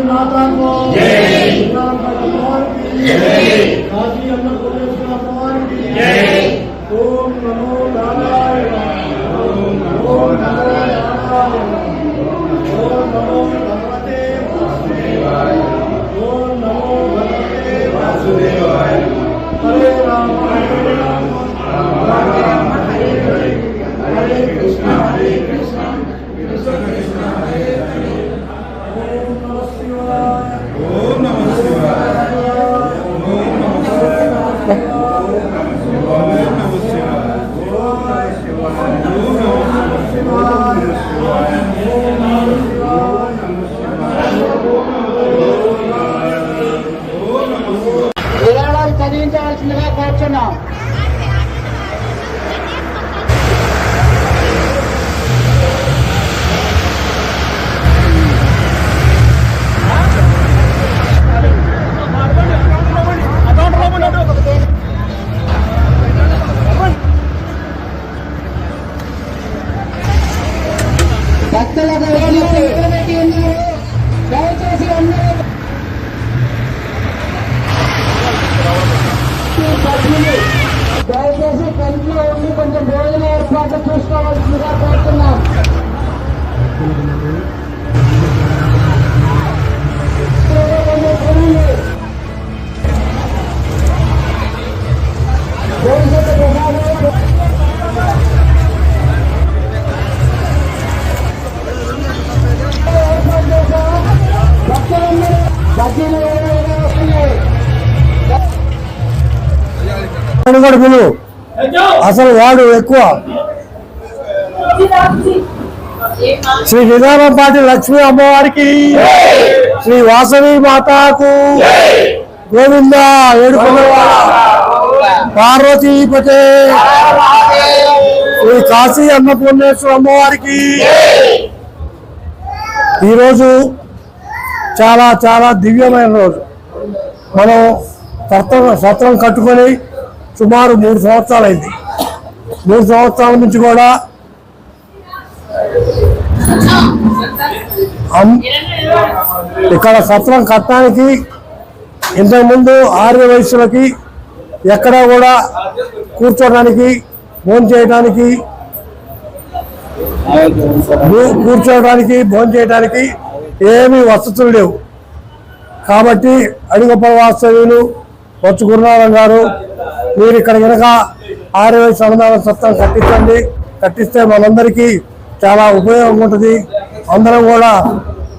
माता को जय, काशी अन्नपूर्णेश्वर भगवान की जय। ओम नमो नारायण, ओम नमो नारायण, ओम नमो भगवते वासुदेवाय, ओम नमो भगवते वासुदेवाय। हरे राम हरे राम, राम राम हरे हरे, हरे कृष्ण कृष्ण कृष्ण हरे हरे। ओम नमः शिवाय, ओम नमः शिवाय, ओम नमः शिवाय, ओम नमः शिवाय, ओम नमः शिवाय। విరాళాలు చదివించవలసిందిగా కోరుచున్నాం. భక్తులకు దయచేసి అందరూ దయచేసి కంట్లో ఉండి కొంచెం భోజన ఏర్పాట్లు చూసుకోవాల్సిందిగా కోరుతున్నాం. అసలు వాడు ఎక్కువ శ్రీ విధానంపాటి లక్ష్మీ అమ్మవారికి, శ్రీ వాసవి మాతాకు గోవింద ఏడుకొండలవాడ పార్వతీపతే, శ్రీ కాశీ అన్నపూర్ణేశ్వర అమ్మవారికి. ఈరోజు చాలా చాలా దివ్యమైన రోజు. మనం సత్రం కట్టుకొని సుమారు 3 సంవత్సరాలైంది. 3 సంవత్సరాల నుంచి కూడా ఇక్కడ సత్రం కట్టడానికి ఇంతకుముందు ఆర్య వయస్సులకి ఎక్కడా కూడా కూర్చోడానికి భోంచేయడానికి ఏమీ వసతులు లేవు. కాబట్టి అడిగొప్ప వాస్తవ్యులు వచ్చు గురునాథం గారు, మీరు ఇక్కడ కనుక ఆర్య వయసు అనుదాన సత్రం కట్టించండి, కట్టిస్తే మనందరికీ చాలా ఉపయోగం ఉంటుంది. అందరం కూడా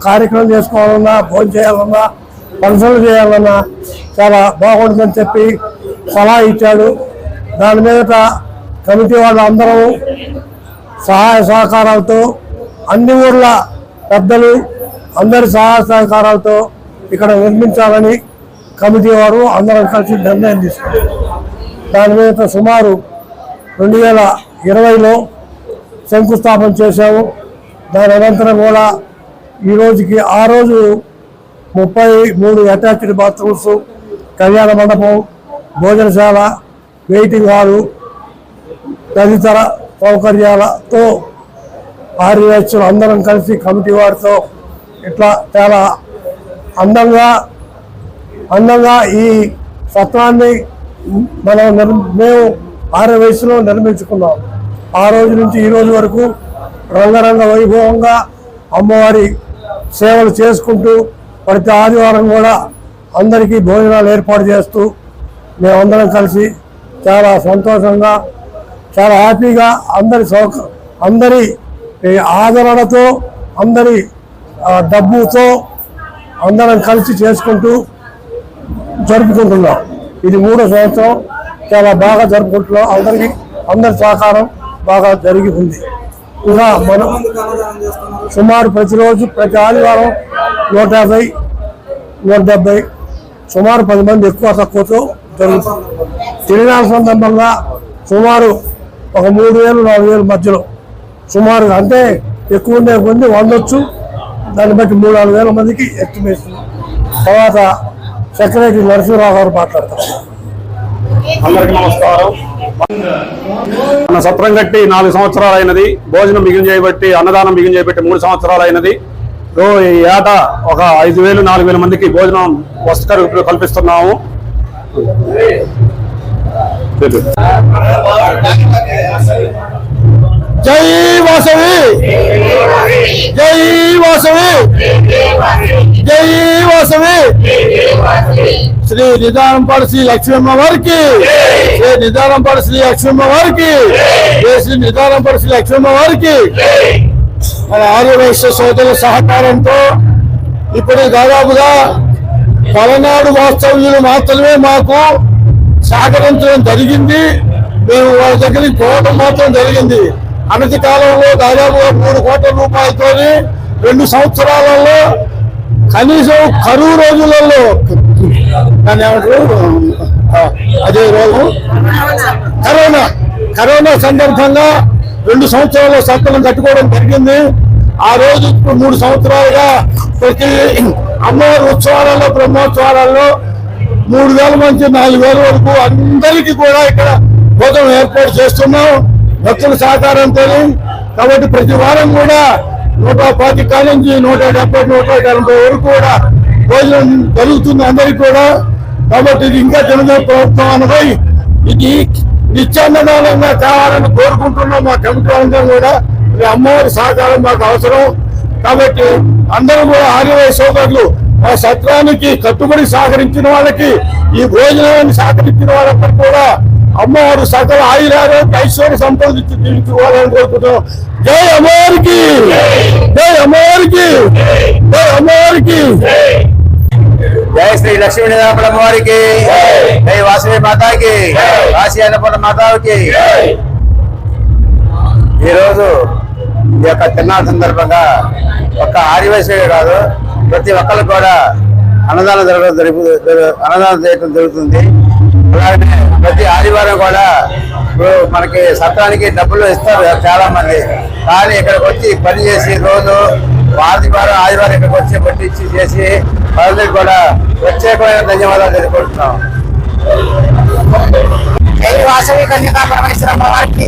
కార్యక్రమం చేసుకోవాలన్నా, భోజనం చేయాలన్నా, ఫంక్షన్లు చేయాలన్నా చాలా బాగుంటుందని చెప్పి సలహా ఇచ్చాడు. దాని మీద కమిటీ వాళ్ళు అందరం సహాయ సహకారాలతో, అన్ని ఊర్ల పెద్దలు అందరి సహాయ సహకారాలతో ఇక్కడ నిర్మించాలని కమిటీ వారు అందరం కలిసి నిర్ణయం తీసుకున్నారు. దాని మీద సుమారు 2020లో శంకుస్థాపన చేశాము. దాని అనంతరం కూడా ఈరోజుకి ఆ రోజు 33 అటాచ్డ్ బాత్రూమ్స్, కళ్యాణ మండపం, భోజనశాల, వెయిటింగ్ హాలు తదితర సౌకర్యాలతో ఆర్యవేశ్వరులు అందరం కలిసి కమిటీ వారితో ఇట్లా చాలా అందంగా ఈ సత్రాన్ని మేము ఆర్య వయసులో నిర్మించుకున్నాం. ఆ రోజు నుంచి ఈ రోజు వరకు రంగరంగ వైభవంగా అమ్మవారి సేవలు చేసుకుంటూ ప్రతి ఆదివారం కూడా అందరికీ భోజనాలు ఏర్పాటు చేస్తూ మేమందరం కలిసి చాలా సంతోషంగా, చాలా హ్యాపీగా అందరి ఆదరణతో, అందరి డబ్బుతో అందరం కలిసి చేసుకుంటూ జరుపుకుంటున్నాం. ఇది 3వ సంవత్సరం. చాలా బాగా జరుపుకుంటున్నాం. అందరి సహకారం బాగా జరిగి ఉంది. ఇంకా మనం సుమారు ప్రతిరోజు ప్రతి ఆదివారం 150 170 సుమారు 10 మంది ఎక్కువ తక్కువతో జరుగుతుంది. తిరునాళ్ళ సందర్భంగా సుమారు ఒక 3,000-4,000 మధ్యలో సుమారుగా, అంటే ఎక్కువ ఉండే కొద్ది వండొచ్చు. దాన్ని బట్టి 3,000-4,000 మందికి ఎస్టిమేషన్. తర్వాత సెక్రటరీ నరసింహరావు గారు మాట్లాడతారు. అందరికీ నమస్కారం. మన సత్రం కట్టి 4 సంవత్సరాలు అయినది. భోజనం మిగిలిన చేయబట్టి, అన్నదానం మిగిలిన చేయబట్టి 3 సంవత్సరాలు అయినది. ఈ ఏటా ఒక 5,000-4,000 మందికి భోజనం వసతి కల్పిస్తున్నాము. జై వాసవి, జై వాసవి, జై వాసవి. శ్రీ నిదానంపాడు శ్రీ లక్ష్మమ్మ వారికి, శ్రీ నిదానంపాడు శ్రీ లక్ష్మమ్మ వారికి, శ్రీ నిదానంపాడు శ్రీ లక్ష్మమ్మ వారికి. మన ఆర్యవైశ్య సోదరుల సహకారంతో ఇప్పుడు దాదాపుగా పలనాడు వాస్తవ్యులు మాత్రమే మాకు సహకరించడం జరిగింది. మేము వాళ్ళ దగ్గరికి పోవడం మాత్రం జరిగింది. అనతి కాలంలో దాదాపుగా 3 కోట్ల రూపాయలతో 2 సంవత్సరాలలో కనీసం కరువు రోజులలో దాన్ని ఏమంటారు, అదే రోజు కరోనా సందర్భంగా 2 సంవత్సరాల్లో సత్రం కట్టుకోవడం జరిగింది. ఆ రోజు 3 సంవత్సరాలుగా ప్రతి అమ్మవారి ఉత్సవాలలో, బ్రహ్మోత్సవాలలో 3,000 నుంచి 4,000 వరకు అందరికీ కూడా ఇక్కడ భోజనం ఏర్పాటు చేస్తున్నాం భక్తుల సహకారంతో. కాబట్టి ప్రతి వారం కూడా 125 నుంచి 170-180 వరకు కూడా భోజనం జరుగుతుంది అందరికీ కూడా. కాబట్టి ఇది ఇంకా జనసేన ప్రభుత్వం అనపై ఇది నిత్యాన్నదానంగా కావాలని కోరుకుంటున్నాం. మా కమిటీ అందరం కూడా ఈ అమ్మవారి సహకారం మాకు అవసరం. కాబట్టి అందరూ కూడా ఆర్యవైశ్య సోదరులు ఆ సత్రానికి కట్టుబడి సహకరించిన వాళ్ళకి, ఈ భోజనాన్ని సహకరించిన వాళ్ళకి కూడా అమ్మవారు సకల ఆయురారోగ్య ఐశ్వర్య సంపాదించి తీర్చుకోవాలని కోరుకుంటున్నాం. జై అమ్మవారికి, జై అమ్మవారికి, జై అమ్మవారికి. జై శ్రీ లక్ష్మీ నిదానపాడు అమ్మవారికి, జై వాసవి మాతాకి, కాశీ అన్నపూర్ణ మాతాకి. ఈరోజు ఈ యొక్క తిరునాళ్ళ సందర్భంగా ఒక్క ఆదివాసీ కాదు, ప్రతి ఒక్కరు కూడా అన్నదానం చేయడం జరుగుతుంది. అలాగే ప్రతి ఆదివారం కూడా ఇప్పుడు మనకి సత్రానికి డబ్బులు ఇస్తారు చాలా మంది. కానీ ఇక్కడికి వచ్చి పని చేసి రోజు ఆదివారం ఇక్కడికి వచ్చి పట్టించి చేసి వాళ్ళకి కూడా ప్రత్యేకమైన ధన్యవాదాలు తెలుపుకుంటున్నాం. వాసవి కన్యకా పరమేశ్వరమ్మ వారికి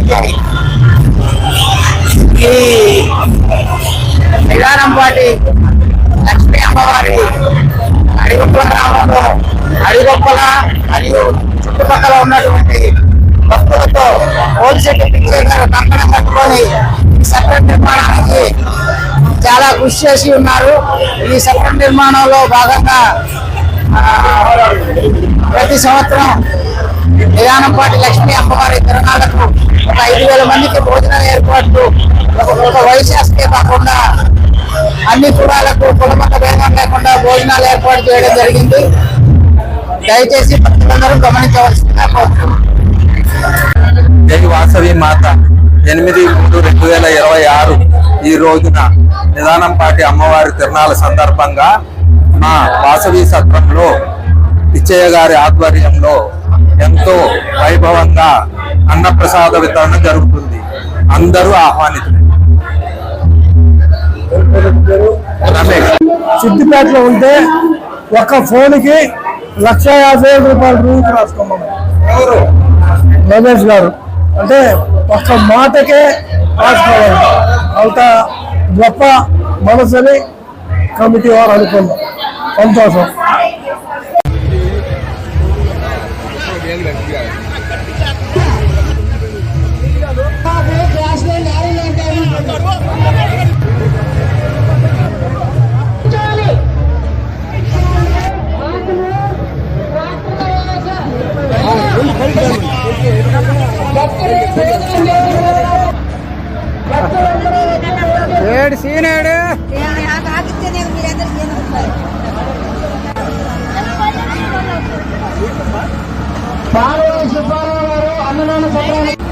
ఈ నిదానంపాటి లక్ష్మీ అమ్మవారి అడిగొప్పల గ్రామంలో అడిగొప్పల మరియు చుట్టుపక్కల ఉన్నటువంటి భక్తులతో హోల్సేల్ కంకణం కట్టుకొని ఈ సత్రం నిర్మాణానికి చాలా కృషి చేసి ఉన్నారు. ఈ సత్రం నిర్మాణంలో భాగంగా ప్రతి సంవత్సరం నిదానంపాటి లక్ష్మీ అమ్మవారి తిరునాళ్లకు ఒక 5,000 మందికి భోజనం ఏర్పాట్లు ఒక వైశాఖే కాకుండా అన్ని కులాలకు కులమత భేదం లేకుండా భోజనాలు ఏర్పాటు చేయడం జరిగింది. దయచేసి భక్తులందరూ గమనించవలసిందిగా కోరుతున్నాం. జై వాసవి మాత 8/3/2026 ఈ రోజున నిదానంపాటి అమ్మవారి తిరునాళ్ళ సందర్భంగా మా వాసవి సత్రంలో పిచ్చయ్య గారి ఆధ్వర్యంలో ఎంతో వైభవంగా అన్నప్రసాద వితరణ జరుగుతుంది. అందరూ ఆహ్వానితులు. సిద్దిపేటలో ఉంటే ఒక్క ఫోన్కి 1,50,000 రూపాయలు రూపు రాసుకోమన్నారు రమేష్ గారు. అంటే ఒక్క మాటకే రాసుకోవాలి. అంత గొప్ప మనసుని కమిటీ వారు అనుకున్నాం. సంతోషం. ఏడు సీనేడు సుబ్బారావు గారు అన్నదాన సత్రానికి